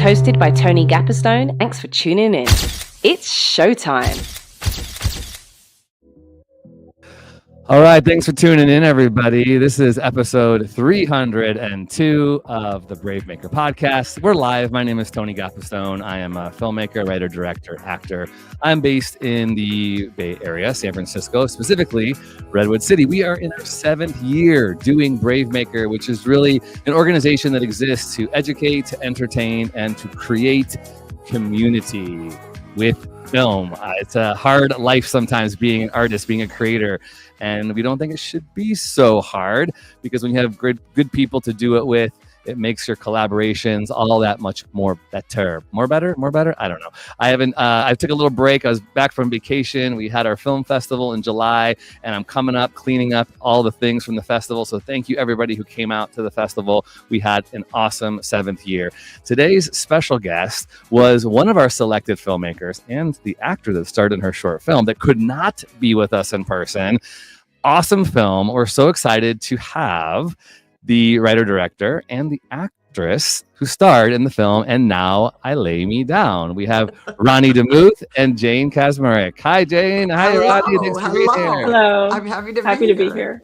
hosted by Tony Gapperstone. Thanks for tuning in. It's showtime. All right, thanks for tuning in, everybody. This is episode 302 of the Brave Maker podcast. We're live. My name is Tony Gapperstone. I am a filmmaker, writer, director, actor. I'm based in the Bay Area, San Francisco, specifically Redwood City. We are in our 7th year doing Brave Maker, which is really an organization that exists to educate, to entertain, and to create community with film. It's a hard life sometimes being an artist, being a creator. And we don't think it should be so hard, because when you have good people to do it with, it makes your collaborations all that much more better. More better? I don't know. I took a little break. I was back from vacation. We had our film festival in July, and I'm coming up, cleaning up all the things from the festival. So thank you, everybody who came out to the festival. We had an awesome 7th year. Today's special guest was one of our selected filmmakers and the actor that starred in her short film that could not be with us in person. Awesome film. We're so excited to have the writer-director and the actress who starred in the film And Now I Lay Me Down. We have Rani DeMuth and Jane Kaczmarek. Hi, Jane. Hi, Hello. Rani. Thanks for being here. Hello. I'm happy to be here.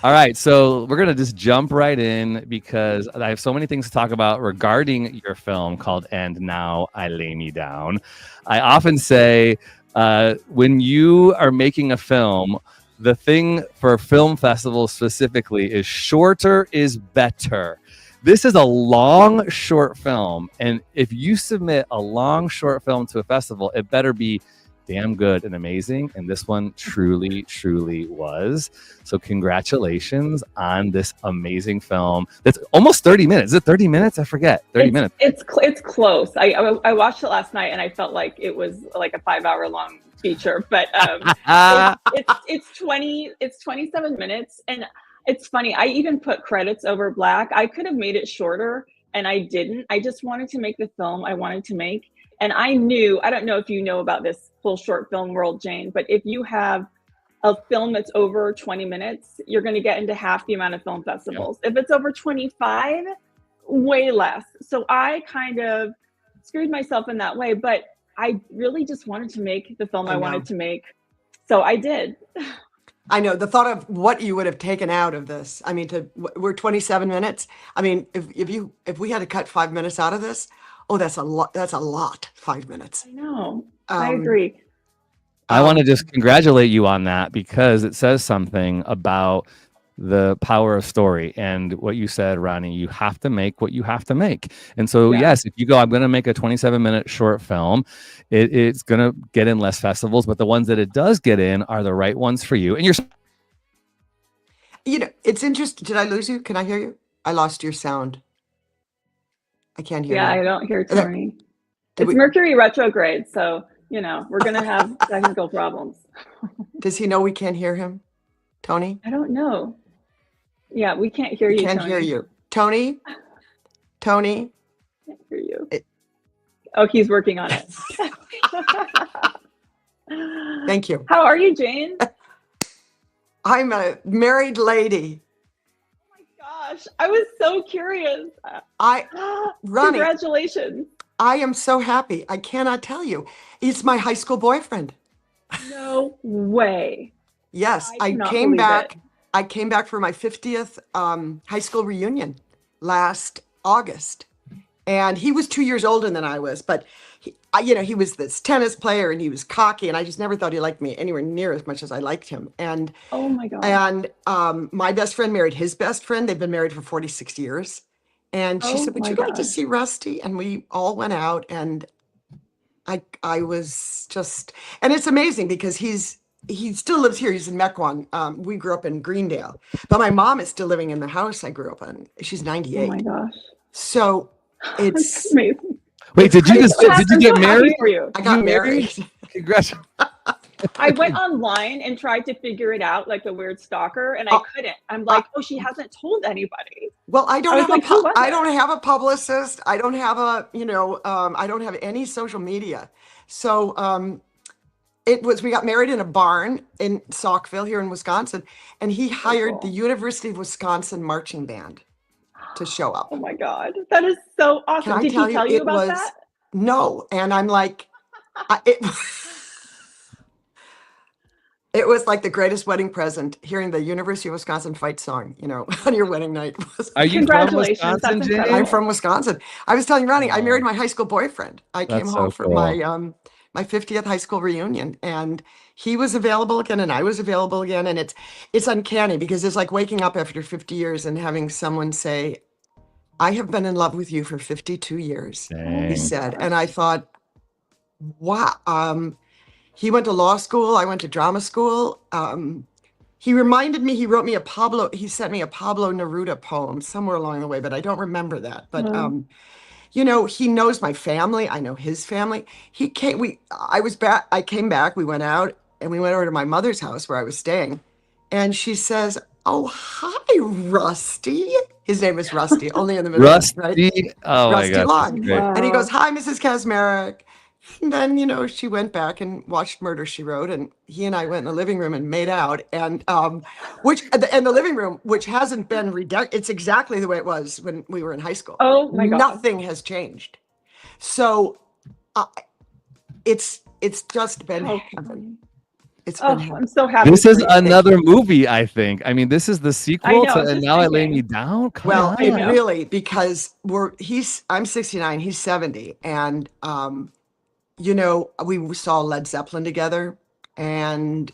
All right, so we're going to just jump right in, because I have so many things to talk about regarding your film called And Now I Lay Me Down. I often say when you are making a film, the thing for film festivals specifically is shorter is better. This is a long short film, and if you submit a long short film to a festival, it better be damn good and amazing, and this one truly was. So congratulations on this amazing film that's almost 30 minutes. Is it 30 minutes? I forget. 30 minutes. It's close. I watched it last night, and I felt like it was like a 5-hour long feature, but it's 27 minutes, and it's funny. I even put credits over black. I could have made it shorter, and I didn't. I just wanted to make the film I wanted to make, and I don't know if you know about this full short film world, Jane, but if you have a film that's over 20 minutes, you're going to get into half the amount of film festivals. If it's over 25, way less. So I kind of screwed myself in that way, but I really just wanted to make the film I wanted to make. So I did. I know the thought of what you would have taken out of this. I mean, we're 27 minutes. I mean, if we had to cut 5 minutes out of this, that's a lot. 5 minutes. I know. I agree. I want to just congratulate you on that, because it says something about the power of story and what you said, Rani. You have to make what you have to make. And so, yes, if you go, I'm going to make a 27-minute short film, it's going to get in less festivals, but the ones that it does get in are the right ones for you. And it's interesting. Did I lose you? Can I hear you? I lost your sound. I can't hear you. Yeah, I don't hear Tony. It's Mercury retrograde, so, we're going to have technical problems. Does he know we can't hear him, Tony? I don't know. Yeah, we can't hear you. Can't hear you. Tony? Can't hear you. He's working on it. Thank you. How are you, Jane? I'm a married lady. Oh my gosh, I was so curious. Rani, congratulations. I am so happy. I cannot tell you. It's my high school boyfriend. No way. Yes, I came back. I came back for my 50th high school reunion last August, and he was 2 years older than I was. But he was this tennis player, and he was cocky, and I just never thought he liked me anywhere near as much as I liked him. And oh my God! And my best friend married his best friend. They've been married for 46 years. And she said, "Would you like to see Rusty?" And we all went out, and I was just, and it's amazing because he still lives here. He's in Mequon. We grew up in Greendale, but my mom is still living in the house I grew up in. She's 98. Oh my gosh! So it's amazing. Wait, did you get married? For you? I got married. Congratulations. I went online and tried to figure it out like a weird stalker, and I couldn't. I'm like, she hasn't told anybody. Well, I don't have a publicist. I don't have I don't have any social media. So we got married in a barn in Saukville here in Wisconsin, and he hired the University of Wisconsin marching band. to show up. Oh my God. That is so awesome. Did he tell you about that? No. And I'm like, it was like the greatest wedding present, hearing the University of Wisconsin fight song, on your wedding night. Are you from Wisconsin, Jane? I'm from Wisconsin. I was telling Ronnie, I married my high school boyfriend. I came home for my 50th high school reunion, and he was available again, and I was available again. And it's uncanny because it's like waking up after 50 years and having someone say, I have been in love with you for 52 years, he said. And I thought, wow. He went to law school. I went to drama school. He reminded me, he sent me a Pablo Neruda poem somewhere along the way, but I don't remember that. But, he knows my family. I know his family. I came back, we went out, and we went over to my mother's house where I was staying. And she says, oh, hi, Rusty. His name is Rusty, only in the middle. Rusty? Right? Oh, Rusty my gosh. Long. And he goes, hi, Mrs. Kaczmarek. And then, she went back and watched Murder, She Wrote, and he and I went in the living room and made out. And the living room, which hasn't been it's exactly the way it was when we were in high school. Oh my God. Nothing has changed. So it's just been heaven. It's been heaven. I'm so happy. This is another movie, I think. I mean, this is the sequel to And Now I Lay Me Down. Really, because I'm 69, he's 70, and we saw Led Zeppelin together, and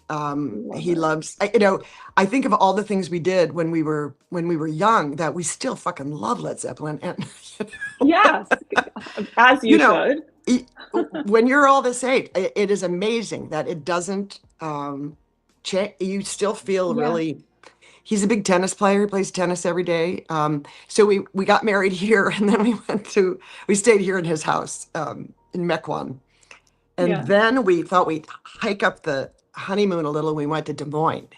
he loves, I think of all the things we did when we were young that we still fucking love Led Zeppelin. And yes, as you should. When you're all this age, it is amazing that it doesn't change. You still feel really. He's a big tennis player, plays tennis every day. So we got married here, and then we stayed here in his house in Mequon. And then we thought we'd hike up the honeymoon a little. We went to Des Moines.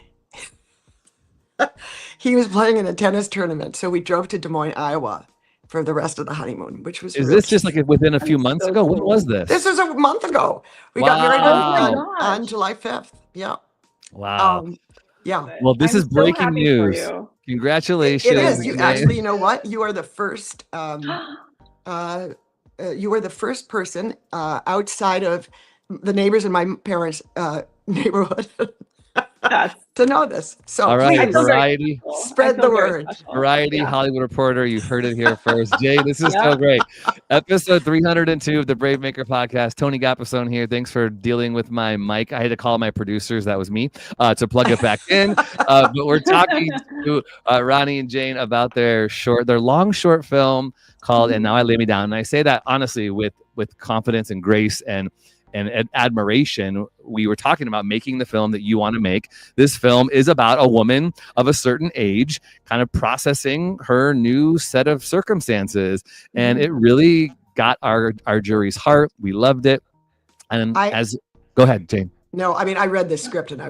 He was playing in a tennis tournament. So we drove to Des Moines, Iowa for the rest of the honeymoon, which was. Is this just like within a few months ago? When was this? This was a month ago. We got married on July 5th. Yeah. Wow. Yeah. Well, this is breaking news. Congratulations. It is. You know what? You are the first. You were the first person outside of the neighbors in my parents' neighborhood to know this. So all right, Variety, spread the word. Variety, Hollywood Reporter, you heard it here first. Jay, this is so great. Episode 302 of the Brave Maker podcast. Tony Gappistone here. Thanks for dealing with my mic. I had to call my producers, that was me, to plug it back in. But we're talking to Rani and Jane about their long short film called And Now I Lay Me Down. And I say that honestly with confidence and grace and admiration. We were talking about making the film that you want to make. This film is about a woman of a certain age kind of processing her new set of circumstances. And it really got our jury's heart. We loved it. And go ahead, Jane. No, I mean, I read this script and I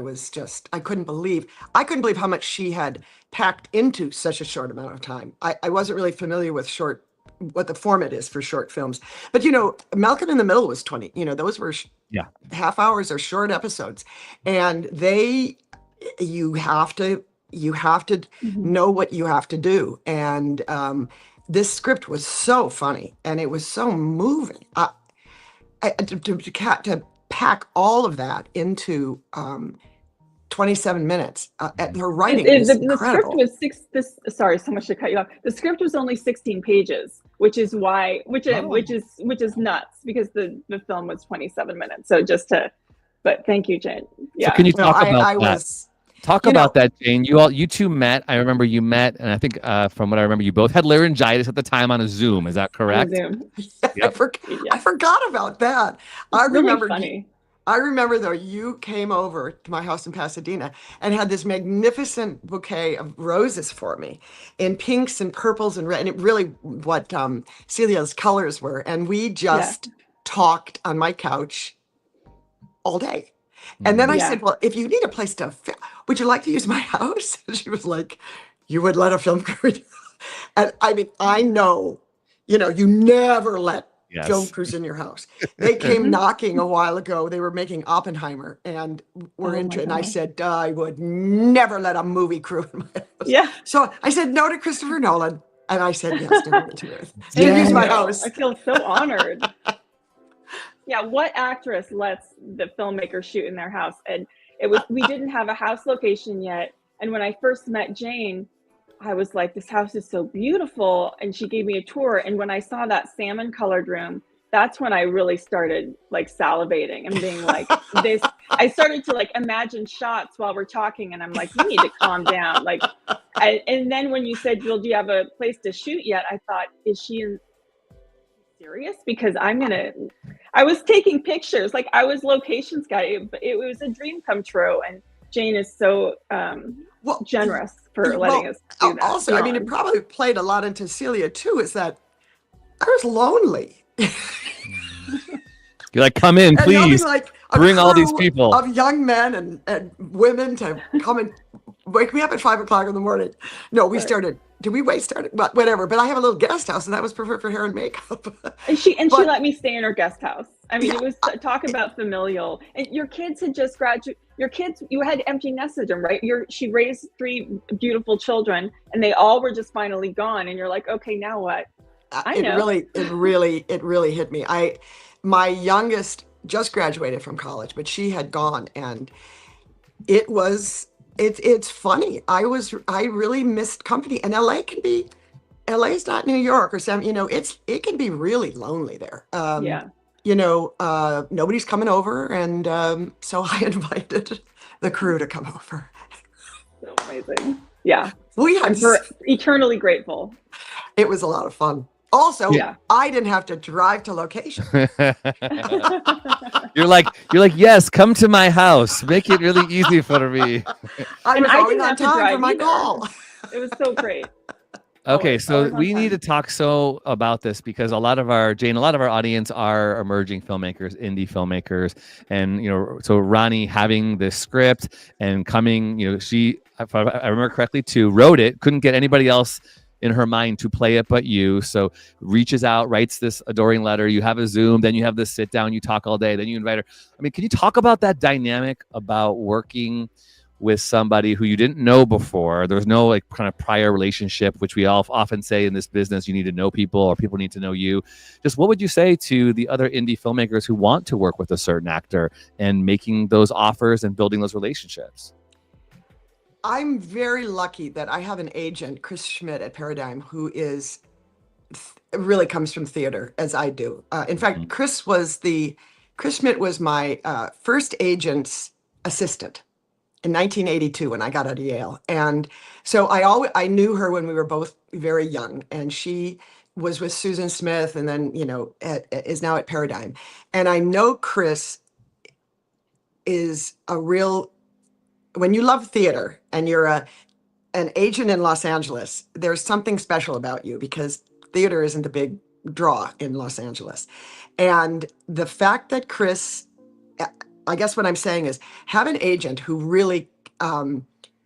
couldn't believe how much she had packed into such a short amount of time. I wasn't really familiar with what the format is for short films. But, Malcolm in the Middle was 20, those were half hours or short episodes. And you have to know what you have to do. And this script was so funny and it was so moving. To pack all of that into 27 minutes. Her writing is incredible. The script was sorry, so much to cut you off. The script was only 16 pages, which is nuts because the film was 27 minutes. So but thank you, Jane. Yeah. So can you talk about that? Talk about that, Jane. You two met. I remember you met, and I think from what I remember, you both had laryngitis at the time on a Zoom. Is that correct? Zoom. Yep. I forgot about that. I remember though, you came over to my house in Pasadena and had this magnificent bouquet of roses for me in pinks and purples and red, and it really what Celia's colors were. And we just talked on my couch all day. And then I said, well, if you need a place to film, would you like to use my house? And she was like, you would let a film crew. And I mean, I know, you never let film crews in your house. They came knocking a while ago. They were making Oppenheimer and were into it. And I said, I would never let a movie crew in my house. Yeah. So I said no to Christopher Nolan. And I said, yes, Duffer Bros. Use my house. I feel so honored. Yeah, what actress lets the filmmaker shoot in their house? And we didn't have a house location yet. And when I first met Jane, I was like, this house is so beautiful. And she gave me a tour. And when I saw that salmon colored room, that's when I really started like salivating and being like this. I started to like imagine shots while we're talking. And I'm like, you need to calm down. Like, and then when you said, well, do you have a place to shoot yet? I thought, is she serious? Because I was taking pictures. Like I was locations guy. It was a dream come true. And Jane is so generous for letting us do that. Also, I mean, it probably played a lot into Celia too, is that I was lonely. You're like, come in, please. Like bring all these people of young men and women to come and wake me up at 5 o'clock in the morning. No, we started. Did we start? But whatever. But I have a little guest house, and that was perfect for hair and makeup. And she let me stay in her guest house. I mean, it was talk about familial. And your kids had just graduated. Your kids, you had empty nest syndrome, right? She raised 3 beautiful children, and they all were just finally gone. And you're like, okay, now what? It really hit me. My youngest just graduated from college, but she had gone, and it's funny. I really missed company, and LA is not New York or something, it can be really lonely there. Nobody's coming over. And so I invited the crew to come over. So amazing. Yeah. I'm eternally grateful. It was a lot of fun. Also, I didn't have to drive to location. You're like, yes, come to my house. Make it really easy for me. I didn't have to drive for my call. It was so great. Okay, so we need to talk about this because a lot of our audience are emerging filmmakers, indie filmmakers, and so Rani having this script and coming, she, if I remember correctly, wrote it, couldn't get anybody else in her mind to play it but you, so reaches out, writes this adoring letter. You have a Zoom, then you have this sit down, you talk all day, then you invite her. I mean, can you talk about that dynamic about working with somebody who you didn't know before? There's no like kind of prior relationship, which we all often say in this business, you need to know people or people need to know you. Just what would you say to the other indie filmmakers who want to work with a certain actor and making those offers and building those relationships? I'm very lucky that I have an agent, Chris Schmidt at Paradigm, who really comes from theater, as I do. In fact, Chris Schmidt was my first agent's assistant in 1982 when I got out of Yale. And so I knew her when we were both very young, and she was with Susan Smith and then, is now at Paradigm. And I know Chris is when you love theater and you're an agent in Los Angeles, there's something special about you because theater isn't a big draw in Los Angeles. And the fact that Chris, I guess what I'm saying is, have an agent who really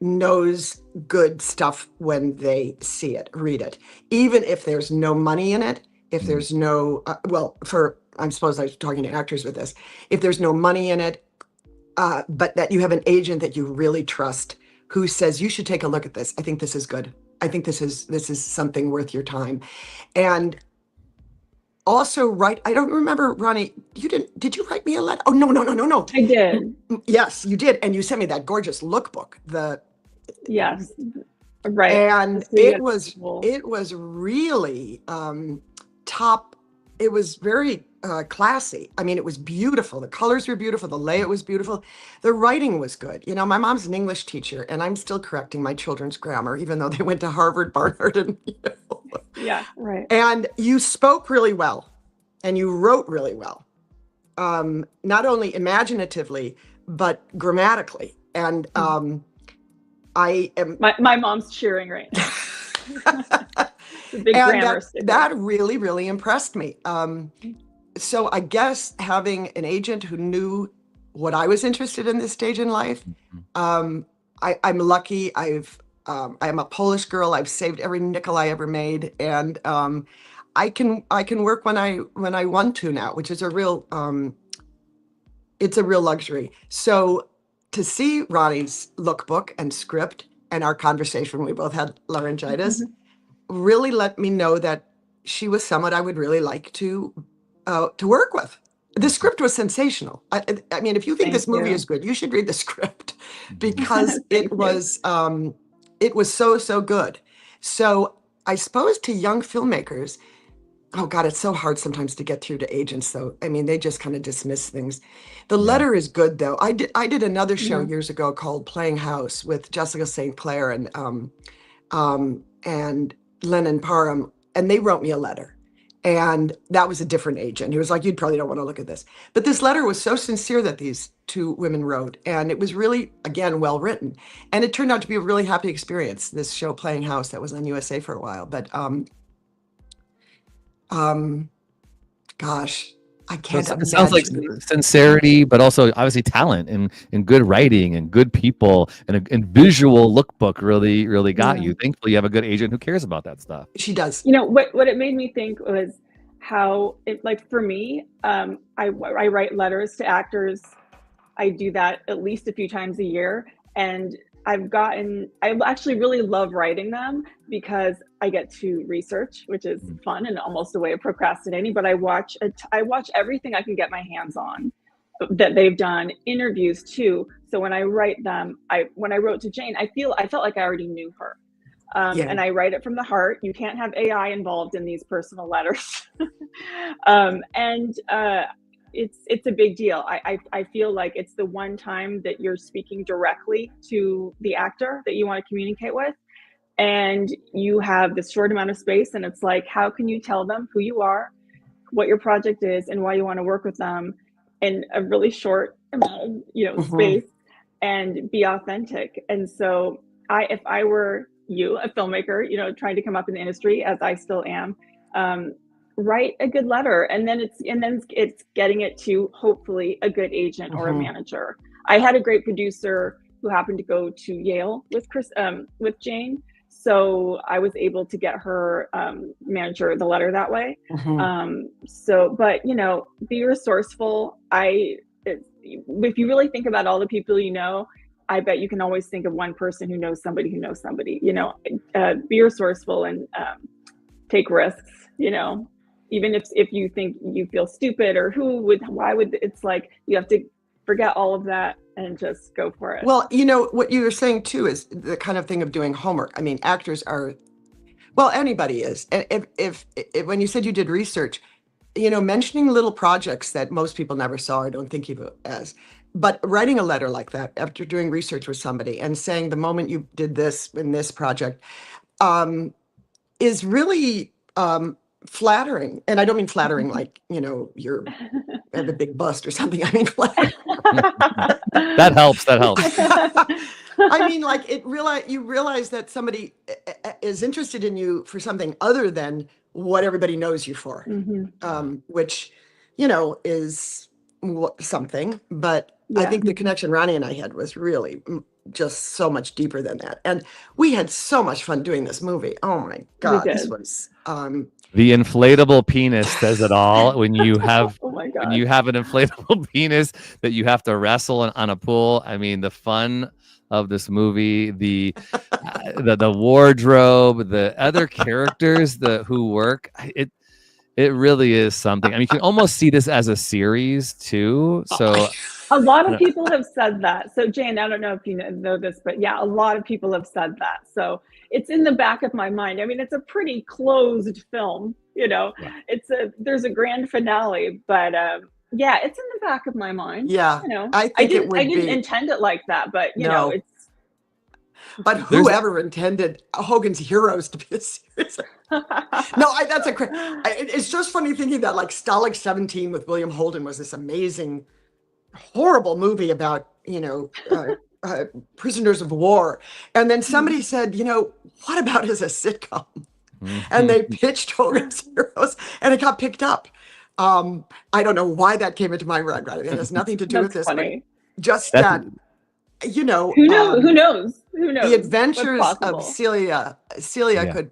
knows good stuff when they see it, read it, even if there's no money in it, if there's no, I suppose I was talking to actors with this, if there's no money in it, but that you have an agent that you really trust who says, you should take a look at this. I think this is good. I think this is something worth your time. And also I don't remember, Rani, did you write me a letter? Oh, no. I did. Yes, you did. And you sent me that gorgeous lookbook. Yes. Right. And it was really top. It was very classy. I mean, it was beautiful. The colors were beautiful. The layout was beautiful. The writing was good. My mom's an English teacher, and I'm still correcting my children's grammar, even though they went to Harvard, Barnard, and Yeah, right. And you spoke really well, and you wrote really well, not only imaginatively but grammatically. And I am. My mom's cheering right now. Big and that really, really impressed me. So I guess having an agent who knew what I was interested in this stage in life, I'm lucky. I'm a Polish girl. I've saved every nickel I ever made, and I can work when I want to now, which is a real luxury. So to see Rani's lookbook and script and our conversation, we both had laryngitis. really let me know that she was someone I would really like to work with. The script was sensational. I mean, if you think this movie is good, you should read the script because it was so good. So I suppose to young filmmakers, oh God, it's so hard sometimes to get through to agents though. I mean, they just kind of dismiss things. The letter is good though. I did another show years ago called Playing House with Jessica St. Clair and Lennon Parham, and they wrote me a letter. And that was a different agent. He was like, "You probably don't want to look at this." But this letter was so sincere that these two women wrote. And it was really, again, well written. And it turned out to be a really happy experience, this show Playing House that was on USA for a while. But gosh, I can't imagine. It sounds like sincerity, but also obviously talent and good writing and good people and visual lookbook really got you. Thankfully, you have a good agent who cares about that stuff. She does. You know, what it made me think was how it, like for me, I write letters to actors. I do that at least a few times a year. And I actually really love writing them because I get to research, which is fun and almost a way of procrastinating. But I watch everything I can get my hands on that they've done, interviews too. So when I write them, when I wrote to Jane, I felt like I already knew her. And I write it from the heart. You can't have AI involved in these personal letters. It's a big deal. I feel like it's the one time that you're speaking directly to the actor that you want to communicate with. And you have this short amount of space. And it's like, how can you tell them who you are, what your project is, and why you want to work with them in a really short amount of, space and be authentic. And so if I were you, a filmmaker, trying to come up in the industry as I still am, write a good letter, and then it's getting it to hopefully a good agent or a manager. I had a great producer who happened to go to Yale with Jane, so I was able to get her manager the letter that way. But be resourcureful. If you really think about all the people I bet you can always think of one person who knows somebody who knows somebody. Be resourceful and take risks. Even if you think you feel stupid or why would, it's like you have to forget all of that and just go for it. Well, what you were saying too is the kind of thing of doing homework. I mean, actors are, well, anybody is. And if when you said you did research, mentioning little projects that most people never saw or don't think of it as, but writing a letter like that after doing research with somebody and saying the moment you did this in this project is really flattering. And I don't mean flattering like, you're have a big bust or something. I mean, flattering. That helps. I mean, like you realize that somebody is interested in you for something other than what everybody knows you for, which, is something. But I think the connection Rani and I had was really just so much deeper than that. And we had so much fun doing this movie. Oh my God, this was... The inflatable penis says it all. When you have when you have an inflatable penis that you have to wrestle on a pool. I mean, the fun of this movie, the wardrobe, the other characters who work, it really is something. I mean, you can almost see this as a series too. So a lot of people have said that. So Jane, I don't know if you know this, but yeah, a lot of people have said that. So it's in the back of my mind. I mean, it's a pretty closed film, there's a grand finale, but it's in the back of my mind. Yeah. I didn't intend it like that, but it's. But whoever intended Hogan's Heroes to be a series? It's just funny thinking that like Stalag 17 with William Holden was this amazing, horrible movie about, prisoners of war. And then somebody said, what about as a sitcom? And they pitched Hogan's Heroes and it got picked up. I don't know why that came into my mind. It has nothing to do with this. Funny. But just that, who knows? The adventures of Celia could,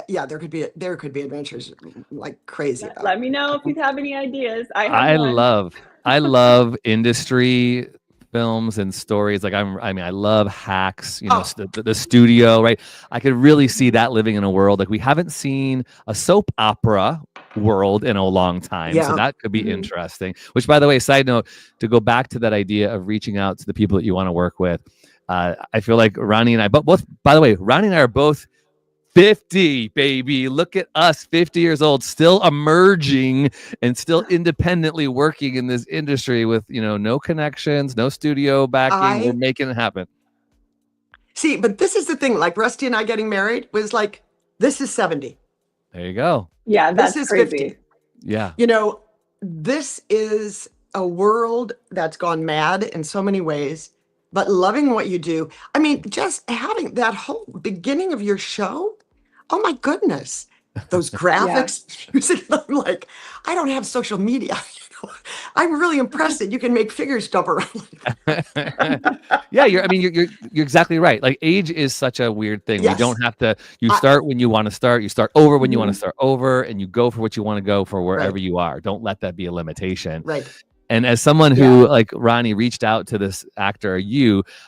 there could be adventures like crazy. Let me know if you have any ideas. I love industry films and stories. Like I love Hacks, the studio, right? I could really see that living in a world like we haven't seen a soap opera world in a long time. So that could be interesting. Which, by the way, side note, to go back to that idea of reaching out to the people that you want to work with, I feel like Rani and I both, by the way, Rani and I are both 50, baby. Look at us, 50 years old, still emerging and still independently working in this industry with, no connections, no studio backing. We're making it happen. See, but this is the thing, like Rusty and I getting married was like, this is 70. There you go. Yeah, that's this is crazy. 50. Yeah. This is a world that's gone mad in so many ways, but loving what you do. I mean, just having that whole beginning of your show. Oh my goodness, those graphics, music. I'm like, I don't have social media. I'm really impressed that you can make figures jump around. Yeah, you're exactly right. Like age is such a weird thing. Yes. You don't have to. You start when you want to start. You start over when you want to start over, and you go for what you want to go for wherever you are. Don't let that be a limitation. Right. And as someone who, like Rani, reached out to this actor,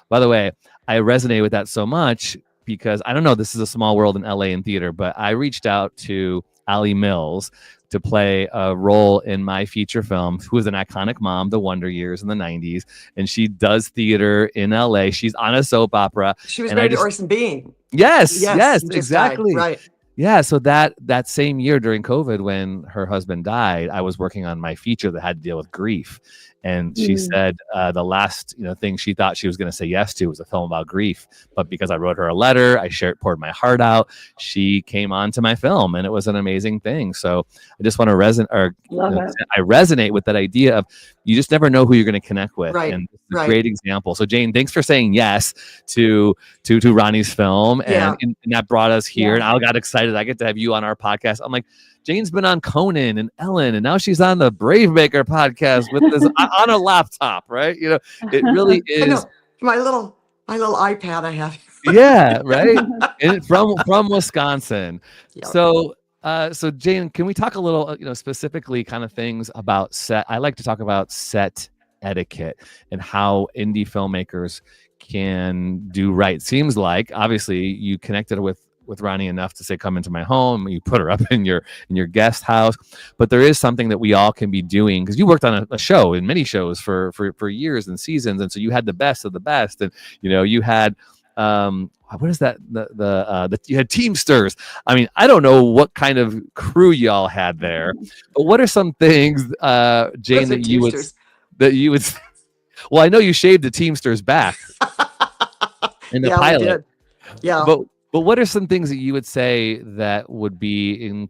by the way, I resonate with that so much. Because I don't know, this is a small world in LA in theater, but I reached out to Ali Mills to play a role in my feature film, who was an iconic mom, The Wonder Years in the 90s. And she does theater in LA. She's on a soap opera. She was married to Orson Bean. Yes, exactly. Died. Right. Yeah, so that same year during COVID, when her husband died, I was working on my feature that had to deal with grief. And she said the last thing she thought she was going to say yes to was a film about grief. But because I wrote her a letter, poured my heart out, she came on to my film, and it was an amazing thing. So I just want to I resonate with that idea of you just never know who you're going to connect with. Right. And it's a great example. So Jane, thanks for saying yes to Rani's film, and that brought us here. And I got excited. I get to have you on our podcast. I'm like, Jane's been on Conan and Ellen, and now she's on the Brave Maker podcast with this on a laptop, right? It really is. My little iPad I have. Yeah, right. And from Wisconsin. Yep. So Jane, can we talk a little, specifically kind of things about set? I like to talk about set etiquette and how indie filmmakers can do right. Seems like obviously you connected with Rani enough to say, come into my home. You put her up in your guest house, but there is something that we all can be doing, because you worked on a show and many shows for years and seasons, and so you had the best of the best, and you had what is that? You had Teamsters. I mean, I don't know what kind of crew y'all had there, but what are some things, Jane, that you would? Well, I know you shaved the Teamsters back in the pilot. Yeah. But what are some things that you would say that would be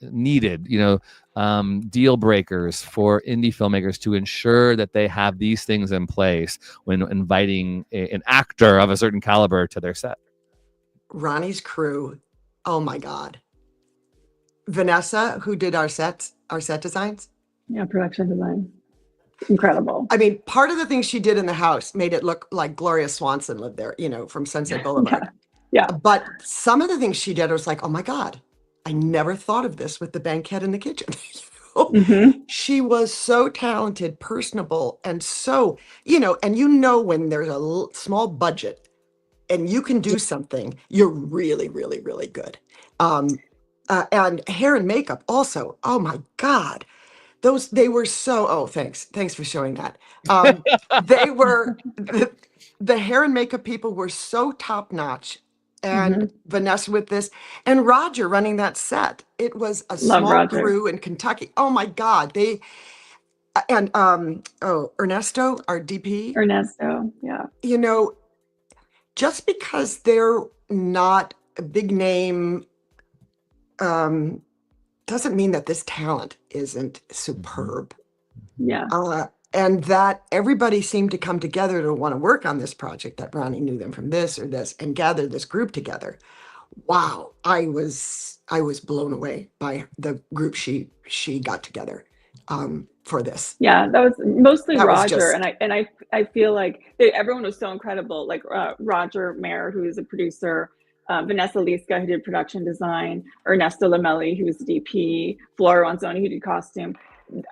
needed, deal breakers for indie filmmakers to ensure that they have these things in place when inviting an actor of a certain caliber to their set? Rani's crew, oh my God. Vanessa, who did our set designs. Yeah, production design. Incredible. I mean, part of the things she did in the house made it look like Gloria Swanson lived there, from Sunset Boulevard. Yeah. But some of the things she did, I was like, oh my God, I never thought of this with the banquette in the kitchen. She was so talented, personable, and so, and when there's a small budget and you can do something, you're really, really, really good. And hair and makeup also, oh my God. They were so, thanks for showing that. They were, the hair and makeup people were so top notch. And Vanessa with this, and Roger running that set. It was a small crew in Kentucky. Oh my God. Ernesto, our DP. Ernesto, yeah. Just because they're not a big name, doesn't mean that this talent isn't superb. Yeah. And that everybody seemed to come together to want to work on this project, that Rani knew them from this or this and gathered this group together. Wow. I was blown away by the group she got together for this. Yeah, that was mostly Roger. And I feel like everyone was so incredible. Like Roger Mayer, who is a producer, Vanessa Liska, who did production design, Ernesto Lamelli, who was DP, Flora Ronzoni, who did costume.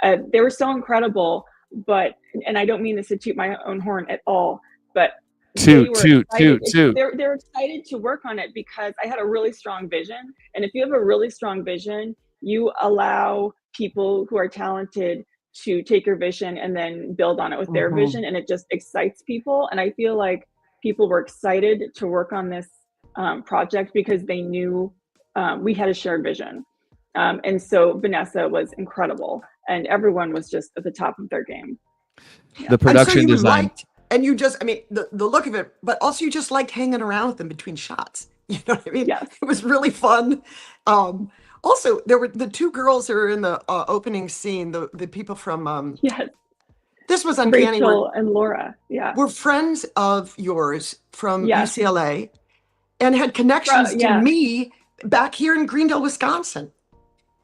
They were so incredible. But and I don't mean this to toot my own horn at all, but toot. They're excited to work on it because I had a really strong vision. And if you have a really strong vision, you allow people who are talented to take your vision and then build on it with their vision, and it just excites people. And I feel like people were excited to work on this project because they knew we had a shared vision. And so Vanessa was incredible, and everyone was just at the top of their game. Yeah. The production and so design. And you just, I mean, the look of it, but also you just liked hanging around with them between shots. You know what I mean? Yes. It was really fun. Also, there were the two girls that are in the opening scene, the people from, yes. This was uncanny. Rachel and Laura, were friends of yours from UCLA and had connections to me back here in Greendale, Wisconsin.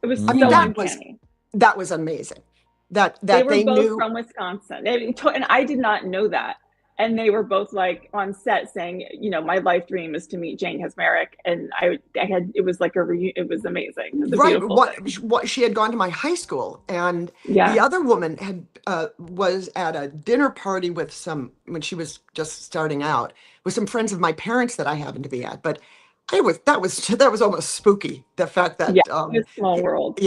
It was uncanny. That was amazing. That they were both knew from Wisconsin, and I did not know that. And they were both like on set saying, you know, my life dream is to meet Jane Kaczmarek, and I had, it was like it was amazing. It was right. What she had gone to my high school, and the other woman had was at a dinner party with when she was just starting out with some friends of my parents that I happened to be at. But that was almost spooky. The fact that it's a small world.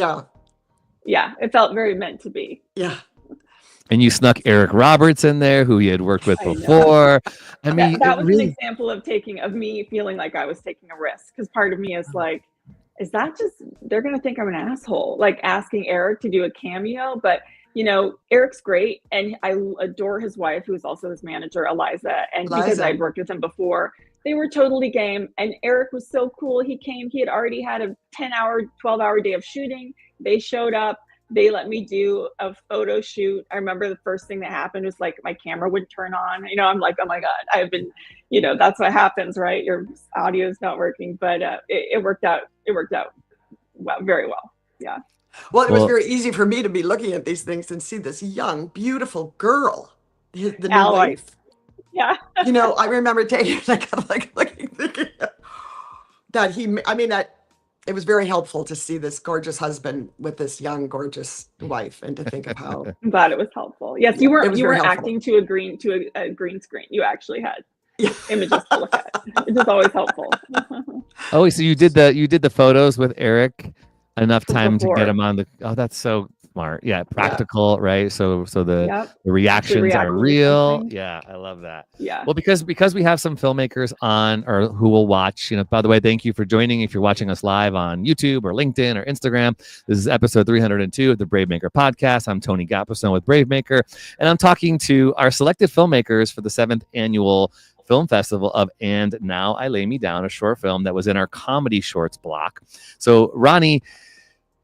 Yeah, it felt very meant to be. Yeah. And you snuck Eric Roberts in there, who he had worked with before. I mean, that was an example of me feeling like I was taking a risk. Because part of me is like, is that just, they're going to think I'm an asshole, like asking Eric to do a cameo. But, you know, Eric's great. And I adore his wife, who is also his manager, Eliza. And because I'd worked with him before, they were totally game. And Eric was so cool. He came, he had already had a 10-hour, 12-hour day of shooting. They showed up. They let me do a photo shoot. I remember the first thing that happened was like my camera would turn on. You know, I'm like, oh my God, I've been, you know, that's what happens, right? Your audio is not working, but it worked out. It worked out very well. Yeah. Well, it was very easy for me to be looking at these things and see this young, beautiful girl, the new wife. Yeah. You know, I remember taking like looking, thinking that it was very helpful to see this gorgeous husband with this young, gorgeous wife, and to think of how. I'm glad it was helpful. Yes, you weren't acting to a green screen. You actually had images to look at. It's just always helpful. Oh, so you did the photos with Eric enough time to get him on the. Oh, that's so smart. Yeah, practical, right? So the reactions are real. Yeah, I love that. Yeah. Well, because we have some filmmakers on, or who will watch. You know, by the way, thank you for joining. If you're watching us live on YouTube or LinkedIn or Instagram, this is episode 302 of the Brave Maker podcast. I'm Tony Gappison with Brave Maker, and I'm talking to our selected filmmakers for the 7th annual Film Festival of And Now I Lay Me Down, a short film that was in our comedy shorts block. So, Rani,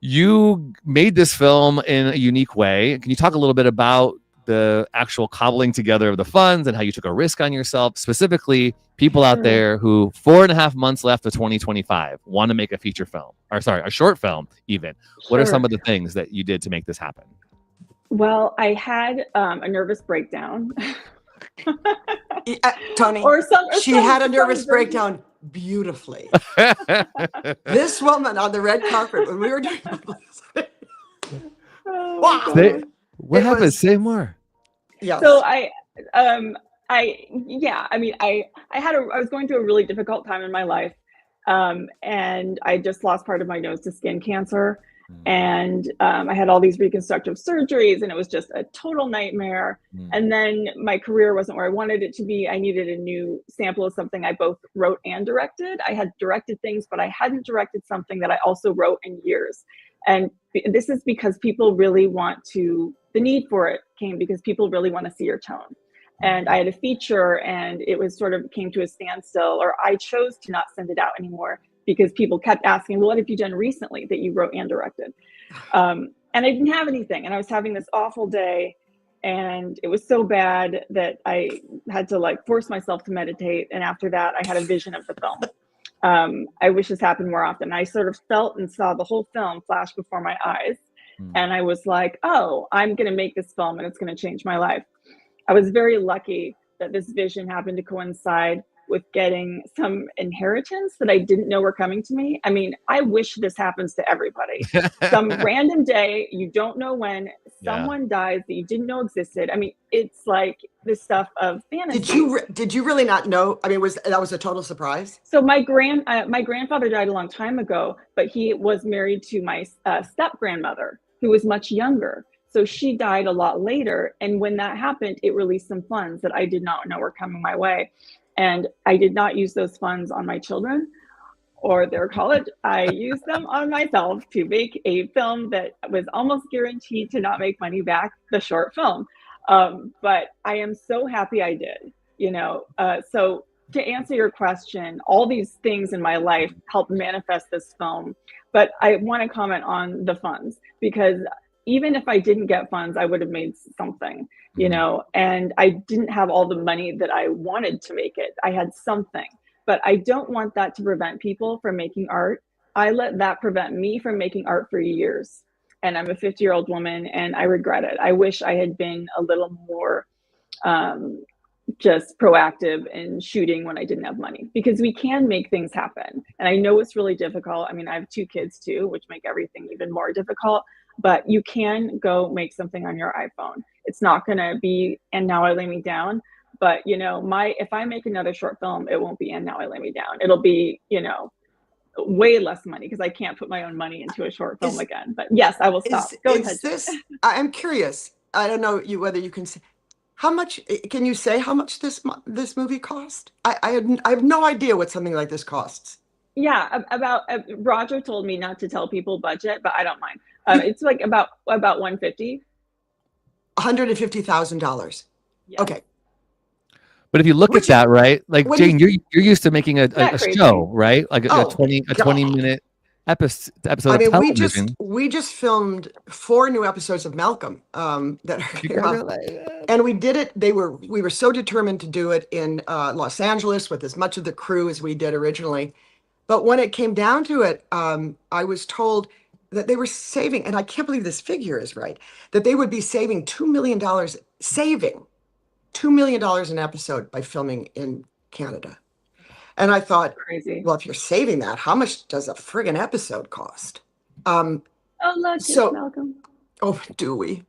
you made this film in a unique way. Can you talk a little bit about the actual cobbling together of the funds and how you took a risk on yourself? Specifically, people out there who 4.5 months left of 2025 want to make a feature film, or sorry, a short film even. What are some of the things that you did to make this happen? Well, I had a nervous breakdown. Tony, she had a nervous breakdown beautifully. This woman on the red carpet when we were doing wow. What happened? Say more. Yeah. So I was going through a really difficult time in my life. And I just lost part of my nose to skin cancer. And I had all these reconstructive surgeries, and it was just a total nightmare. And then my career wasn't where I wanted it to be. I needed a new sample of something I both wrote and directed. I had directed things, but I hadn't directed something that I also wrote in years. And this is because people really the need for it came because people really want to see your tone. And I had a feature, and it was sort of came to a standstill, or I chose to not send it out anymore, because people kept asking, well, what have you done recently that you wrote and directed? And I didn't have anything. And I was having this awful day, and it was so bad that I had to force myself to meditate. And after that, I had a vision of the film. I wish this happened more often. I sort of felt and saw the whole film flash before my eyes. And I was like, oh, I'm going to make this film, and it's going to change my life. I was very lucky that this vision happened to coincide with getting some inheritance that I didn't know were coming to me. I mean, I wish this happens to everybody. Some random day, you don't know when, someone dies that you didn't know existed. I mean, it's like this stuff of fantasy. Did you really not know? I mean, that was a total surprise? So my grandfather died a long time ago, but he was married to my step grandmother, who was much younger. So she died a lot later. And when that happened, it released some funds that I did not know were coming my way. And I did not use those funds on my children or their college. I used them on myself to make a film that was almost guaranteed to not make money back, the short film. But I am so happy I did, so to answer your question, all these things in my life helped manifest this film. But I want to comment on the funds, because even if I didn't get funds, I would have made something, and I didn't have all the money that I wanted to make it. I had something, but I don't want that to prevent people from making art. I let that prevent me from making art for years. And I'm a 50-year-old woman, and I regret it. I wish I had been a little more just proactive in shooting when I didn't have money, because we can make things happen. And I know it's really difficult. I mean, I have 2 kids too, which make everything even more difficult, but you can go make something on your iPhone. It's not going to be "And Now I Lay Me Down," but if I make another short film, it won't be "And Now I Lay Me Down." It'll be, way less money, because I can't put my own money into a short film again. But yes, I will stop. Go ahead. I'm curious. I don't know whether you can say how much. Can you say how much this movie cost? I have no idea what something like this costs. Yeah, about Roger told me not to tell people budget, but I don't mind. It's like about $150,000. $150,000. Yeah. Okay. But if you look at that, right? Like Jane, you're used to making a show, right? Like a 20-minute episode. I mean, of television. we just filmed 4 new episodes of Malcom that are and we did it. We were so determined to do it in Los Angeles with as much of the crew as we did originally. But when it came down to it, I was told that they were saving, and I can't believe this figure is right, that they would be saving $2 million, $2 million an episode by filming in Canada. And I thought, crazy. Well, if you're saving that, how much does a friggin' episode cost? Look, so, Malcom. Oh, do we?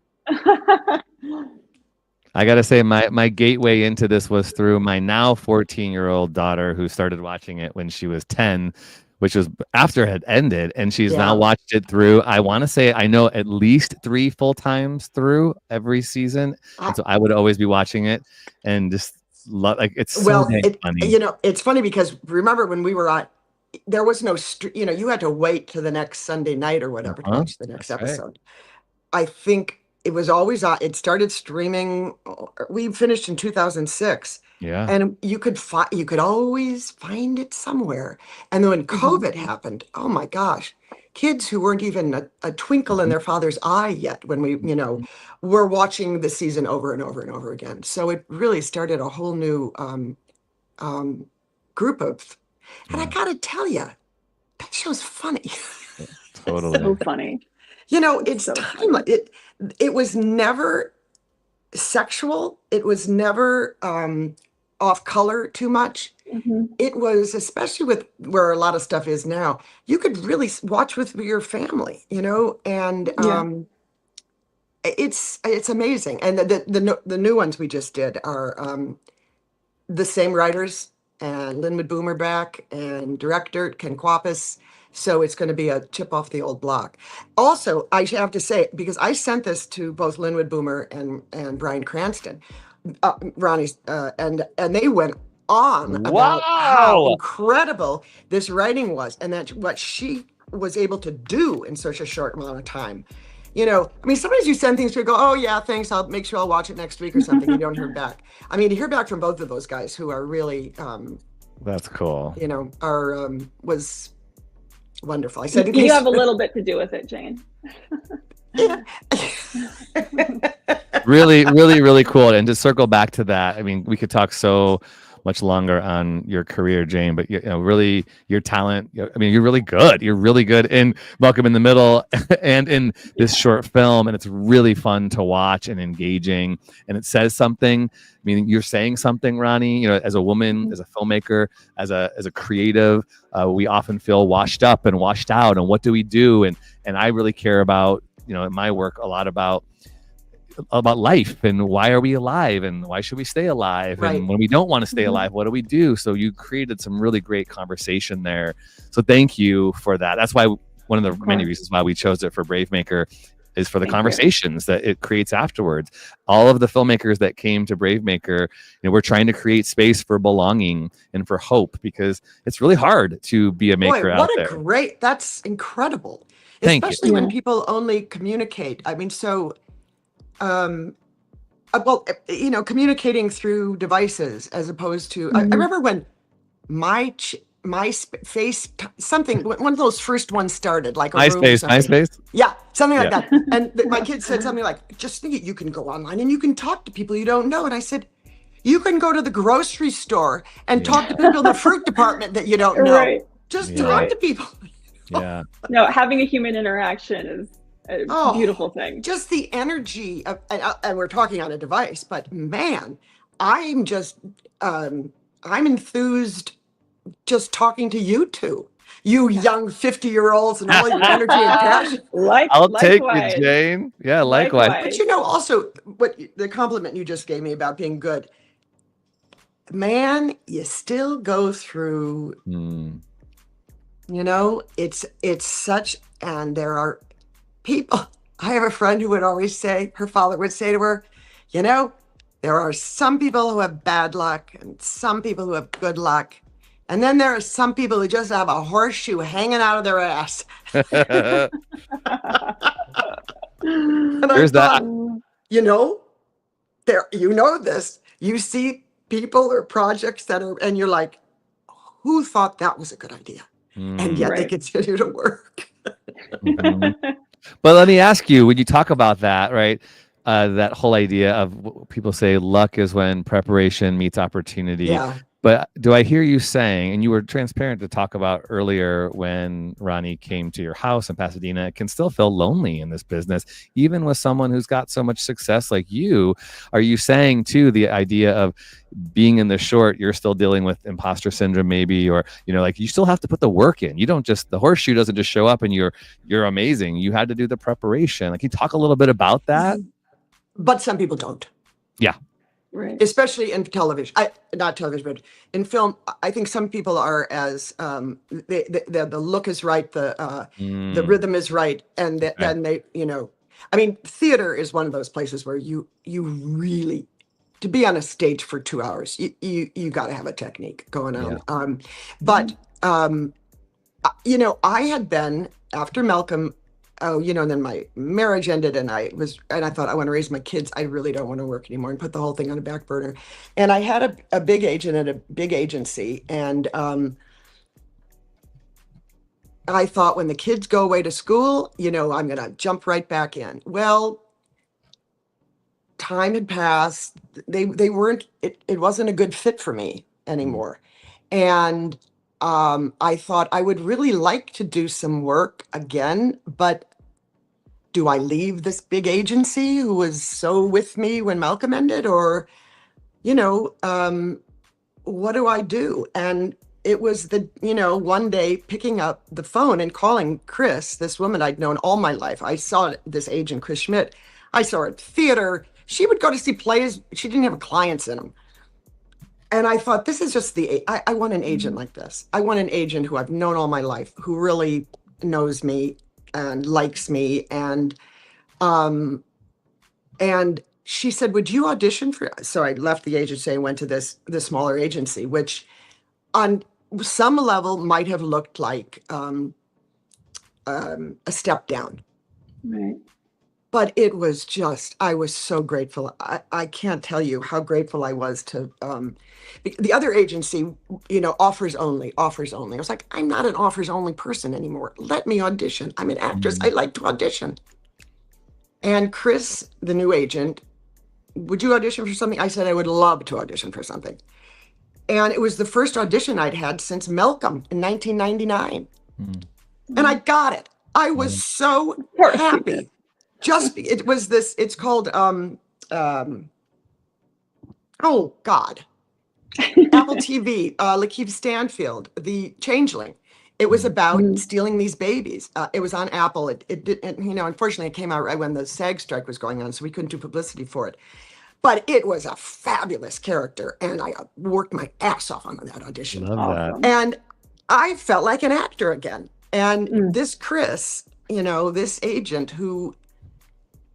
I got to say, my gateway into this was through my now 14-year-old daughter, who started watching it when she was 10, which was after it had ended. And she's now watched it through, I want to say, I know at least 3 full times through every season. And so I would always be watching it and just love, like, it's so funny. It's funny because remember when we were on, there was no, you had to wait to the next Sunday night or whatever to watch the next episode. Right. I think it was always on. It started streaming. We finished in 2006. Yeah. And you could always find it somewhere. And then when COVID happened, oh my gosh, kids who weren't even a twinkle in their father's eye yet when we, were watching the season over and over and over again. So it really started a whole new group of, and I gotta tell you, that show's funny. Totally. So funny. It's so timeless. It was never sexual. It was never off color too much. It was, especially with where a lot of stuff is now, you could really watch with your family, and it's amazing. And the new ones we just did are the same writers, and Linwood Boomer back, and director Ken Kwapis. So it's going to be a chip off the old block. Also, I have to say, because I sent this to both Linwood Boomer and Bryan Cranston, Ronnie's, and they went on about how incredible this writing was, and that what she was able to do in such a short amount of time. I mean, sometimes you send things to go, oh yeah, thanks, I'll make sure I'll watch it next week or something. You don't hear back. I mean, to hear back from both of those guys who are really, that's cool. Was wonderful. I said, you have a little bit to do with it, Jane. Really, really, really cool. And to circle back to that, I mean, we could talk so much longer on your career, Jane, but really your talent. I mean, you're really good. You're really good in Malcom in the Middle and in this short film, and it's really fun to watch and engaging. And it says something. I mean, you're saying something, Rani. As a woman, as a filmmaker, as a creative, we often feel washed up and washed out. And what do we do? And I really care about, in my work, a lot about life and why are we alive and why should we stay alive, right. And when we don't want to stay alive, what do we do? So you created some really great conversation there. So thank you for that. That's why one of the many reasons why we chose it for Brave Maker is for the conversations that it creates afterwards. All of the filmmakers that came to Brave Maker, we're trying to create space for belonging and for hope, because it's really hard to be a maker out there. That's incredible. Thank Especially you. when people only communicate. I mean, so, communicating through devices as opposed to, I remember when MySpace, something, one of those first ones started, like a MySpace. Yeah, something like that. And my kid said something like, just think it, you can go online and you can talk to people you don't know. And I said, you can go to the grocery store and talk to people in the fruit department that you don't know. Right. Just talk to people. Yeah. No, having a human interaction is a beautiful thing. Just the energy of, and we're talking on a device, but man, I'm just, I'm enthused just talking to you two, you young 50-year-olds and all your energy and passion. I'll take it, Jane. Yeah, likewise. But also what the compliment you just gave me about being good, man, you still go through, it's such, and there are people, I have a friend who would always say, her father would say to her, there are some people who have bad luck and some people who have good luck. And then there are some people who just have a horseshoe hanging out of their ass. And There's that. This. You see people or projects that are, and you're like, who thought that was a good idea? And yet they continue to work. But let me ask you, when you talk about that, right? That whole idea of people say luck is when preparation meets opportunity. Yeah. But do I hear you saying, and you were transparent to talk about earlier when Rani came to your house in Pasadena, it can still feel lonely in this business, even with someone who's got so much success like you. Are you saying too, the idea of being in the short, you're still dealing with imposter syndrome maybe, or, you still have to put the work in. You don't just, the horseshoe doesn't just show up and you're amazing. You had to do the preparation. Can you talk a little bit about that? But some people don't. Yeah. Right. Especially in television, not television, but in film. I think some people are as the look is right, the rhythm is right, and then they, I mean, theater is one of those places where you really, to be on a stage for 2 hours, you got to have a technique going on. Yeah. I had been after Malcom. And then my marriage ended and I thought, I want to raise my kids. I really don't want to work anymore, and put the whole thing on a back burner. And I had a big agent at a big agency. And I thought, when the kids go away to school, I'm going to jump right back in. Well, time had passed. They weren't, it wasn't a good fit for me anymore. And I thought I would really like to do some work again, but do I leave this big agency who was so with me when Malcom ended, or, what do I do? And it was one day picking up the phone and calling Chris, this woman I'd known all my life. I saw this agent, Chris Schmidt. I saw her at theater. She would go to see plays. She didn't have clients in them. And I thought, this is just I want an agent like this. I want an agent who I've known all my life, who really knows me and likes me. And she said, would you audition for, so I left the agency and went to this smaller agency, which on some level might have looked like a step down. Right. But it was just, I was so grateful. I can't tell you how grateful I was to, the other agency, offers only. I was like, I'm not an offers only person anymore. Let me audition. I'm an actress. I like to audition. And Chris, the new agent, would you audition for something? I said, I would love to audition for something. And it was the first audition I'd had since Malcom in 1999. And I got it. I was so happy. It was this, it's called, oh God, Apple TV, LaKeith Stanfield, the Changeling. It was about stealing these babies. It was on Apple. It did, and, unfortunately it came out right when the SAG strike was going on, so we couldn't do publicity for it. But it was a fabulous character, and I worked my ass off on that audition. Love that. And I felt like an actor again. And this Chris, this agent who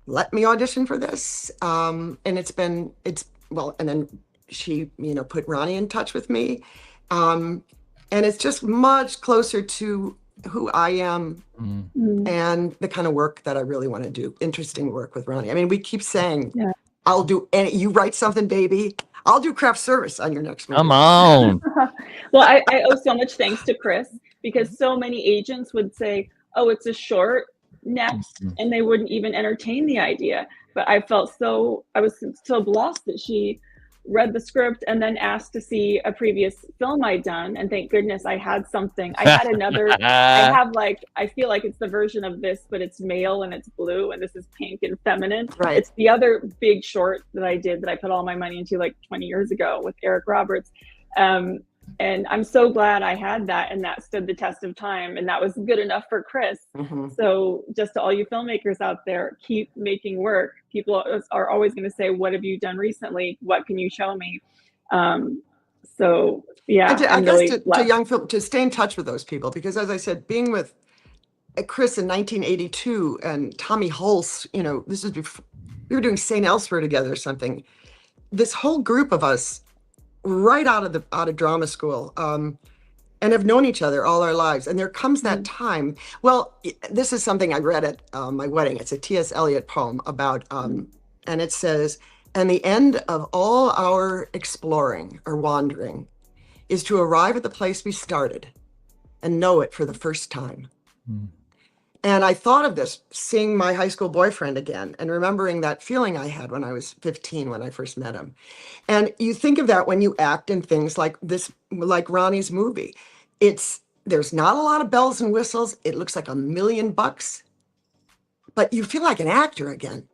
let me audition for this, and and then she, put Rani in touch with me. And it's just much closer to who I am and the kind of work that I really want to do. Interesting work with Rani. I mean, we keep saying, I'll do any, you write something, baby. I'll do craft service on your next movie. Come on. Well, I owe so much thanks to Chris, because so many agents would say, oh, it's a short, next, and they wouldn't even entertain the idea. But I was so blessed that she read the script and then asked to see a previous film I'd done, and thank goodness I had something. I had another, I feel like it's the version of this, but it's male and it's blue, and this is pink and feminine. Right. It's the other big short that I did that I put all my money into like 20 years ago with Eric Roberts. And I'm so glad I had that, and that stood the test of time, and that was good enough for Chris. So just to all you filmmakers out there, keep making work. People are always going to say, what have you done recently? What can you show me? So yeah, I guess to young film, to stay in touch with those people, because as I said, being with Chris in 1982 and Tommy Hulse, this is before we were doing St. Elsewhere together or something. This whole group of us, right out of drama school, and have known each other all our lives. And there comes that time. Well, this is something I read at my wedding. It's a T.S. Eliot poem about, and it says, and the end of all our exploring or wandering is to arrive at the place we started and know it for the first time. And I thought of this, seeing my high school boyfriend again and remembering that feeling I had when I was 15, when I first met him. And you think of that when you act in things like this, like Rani's movie. There's not a lot of bells and whistles. It looks like $1 million, but you feel like an actor again.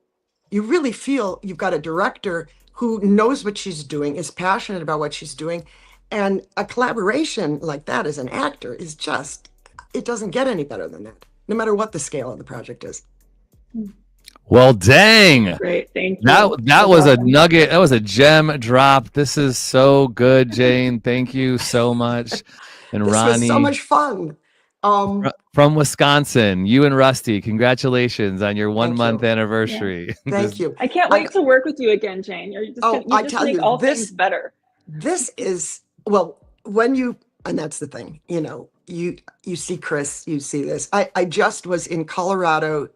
You really feel you've got a director who knows what she's doing, is passionate about what she's doing. And a collaboration like that as an actor is just, it doesn't get any better than that, no matter what the scale of the project is. Well, dang. Great, thank you. That was a nugget. That was a gem drop. This is so good, Jane. Thank you so much. And this Rani, was so much fun. From Wisconsin, you and Rusty, congratulations on your 1 month anniversary. Yeah. Thank you. I can't wait to work with you again, Jane. You're just, I tell make you, all things better. This is, well, and that's the thing, you see Chris, you see this. I just was in Colorado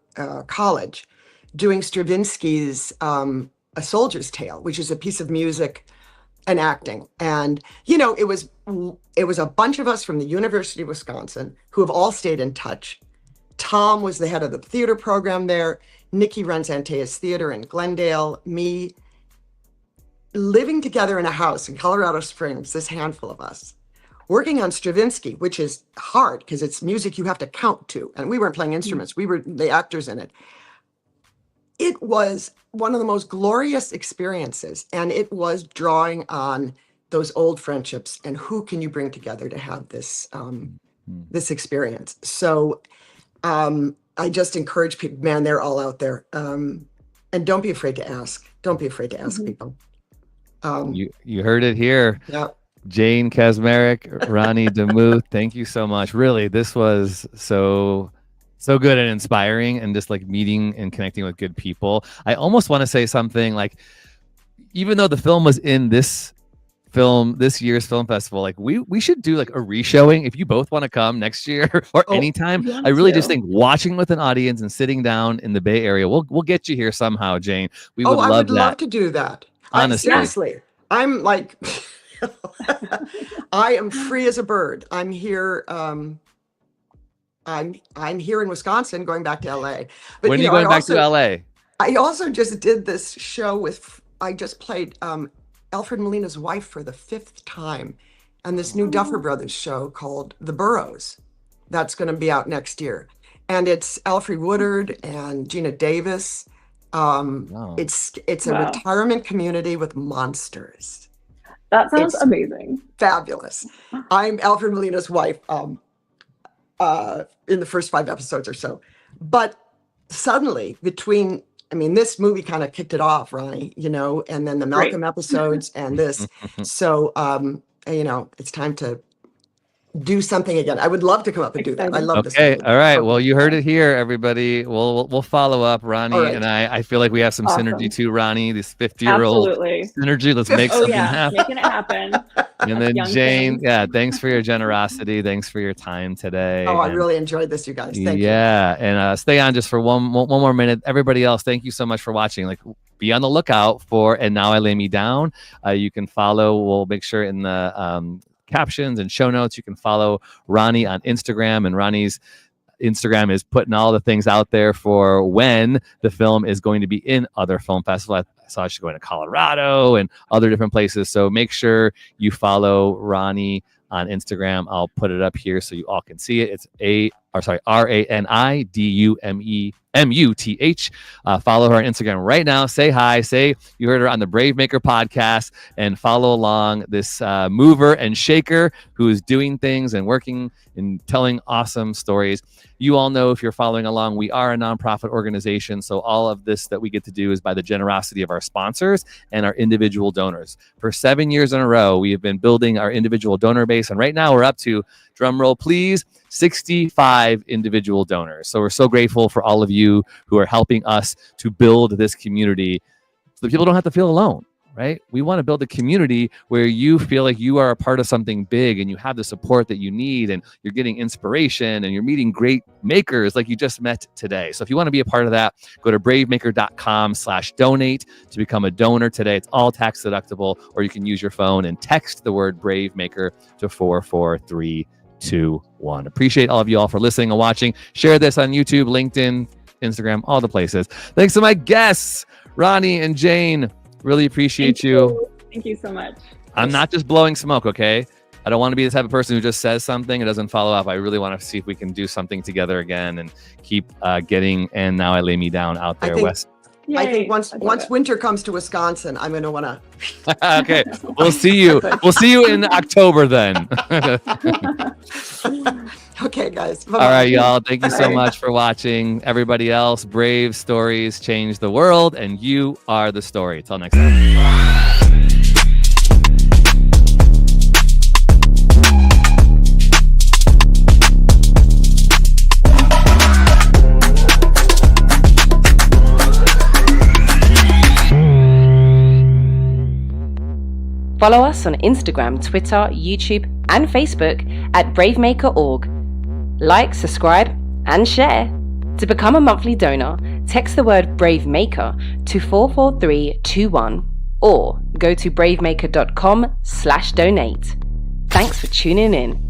College doing Stravinsky's A Soldier's Tale, which is a piece of music and acting. And, it was a bunch of us from the University of Wisconsin who have all stayed in touch. Tom was the head of the theater program there. Nikki runs Antaeus Theater in Glendale, me, living together in a house in Colorado Springs, this handful of us, working on Stravinsky, which is hard because it's music you have to count to. And we weren't playing instruments. We were the actors in it. It was one of the most glorious experiences. And it was drawing on those old friendships and who can you bring together to have this, this experience. So I just encourage people, man, they're all out there. And don't be afraid to ask. Don't be afraid to ask people. You heard it here. Yeah. Jane Kaczmarek, Rani DeMuth, thank you so much. Really, this was so good and inspiring, and just like meeting and connecting with good people. I almost want to say something like, even though the film was in this year's film festival, like we should do like a re-showing if you both want to come next year or anytime. I really just think watching with an audience and sitting down in the Bay Area, we'll get you here somehow, Jane. We would love that. I would love to do that. Honestly, seriously, I'm like, I am free as a bird. I'm here. I'm here in Wisconsin, going back to LA. But when are you going back to LA? I also just did this show I just played Alfred Molina's wife for the 5th time. And this new Duffer Bros show called The Boroughs, that's going to be out next year. And it's Alfred Woodard and Gina Davis. It's a retirement community with monsters. That sounds amazing. Fabulous. I'm Alfred Molina's wife in the first 5 episodes or so. But suddenly this movie kind of kicked it off, Ronnie, and then the Malcom episodes and this. So, it's time to do something again. I would love to come up and do that. I love this. Okay, all right. Well, you heard it here, everybody. We'll follow up, Ronnie, and I feel like we have some synergy too, Ronnie. This 50-year-old synergy. Let's make something happen. Making it happen. And then Jane, thanks for your generosity. Thanks for your time today. I really enjoyed this, you guys. Thank you. Yeah, and stay on just for one more minute. Everybody else, thank you so much for watching. Be on the lookout for And Now I Lay Me Down. You can follow. We'll make sure in the captions and show notes you can follow Ronnie on Instagram, and Ronnie's Instagram is putting all the things out there for when the film is going to be in other film festivals. I saw she's going to Colorado and other different places, so make sure you follow Ronnie on Instagram. I'll put it up here so you all can see it. It's RaniDeMuth. Follow her on Instagram right now. Say hi. Say you heard her on the Brave Maker podcast, and follow along this mover and shaker who is doing things and working and telling awesome stories. You all know, if you're following along, we are a nonprofit organization. So all of this that we get to do is by the generosity of our sponsors and our individual donors. For 7 years in a row, we have been building our individual donor base. And right now we're up to, drum roll please, 65 individual donors. So we're so grateful for all of you who are helping us to build this community so that people don't have to feel alone, right? We want to build a community where you feel like you are a part of something big and you have the support that you need, and you're getting inspiration and you're meeting great makers like you just met today. So if you want to be a part of that, go to bravemaker.com/donate to become a donor today. It's all tax deductible, or you can use your phone and text the word Brave Maker to 44321. Appreciate all of you all for listening and watching. Share this on YouTube, LinkedIn, Instagram, all the places. Thanks to my guests, Ronnie and Jane. Really appreciate you. Thank you so much. I'm not just blowing smoke, okay? I don't want to be the type of person who just says something and doesn't follow up. I really want to see if we can do something together again and keep getting And Now I Lay Me Down out there, West. I think once winter comes to Wisconsin, I'm going to want to. Okay, we'll see you. We'll see you in October then. Okay, guys. Bye-bye. All right, y'all. Thank you so much for watching. Everybody else, brave stories change the world, and you are the story. Till next time. Follow us on Instagram, Twitter, YouTube, and Facebook at bravemaker.org. Like, subscribe, and share. To become a monthly donor, text the word BraveMaker to 44321 or go to bravemaker.com/donate. Thanks for tuning in.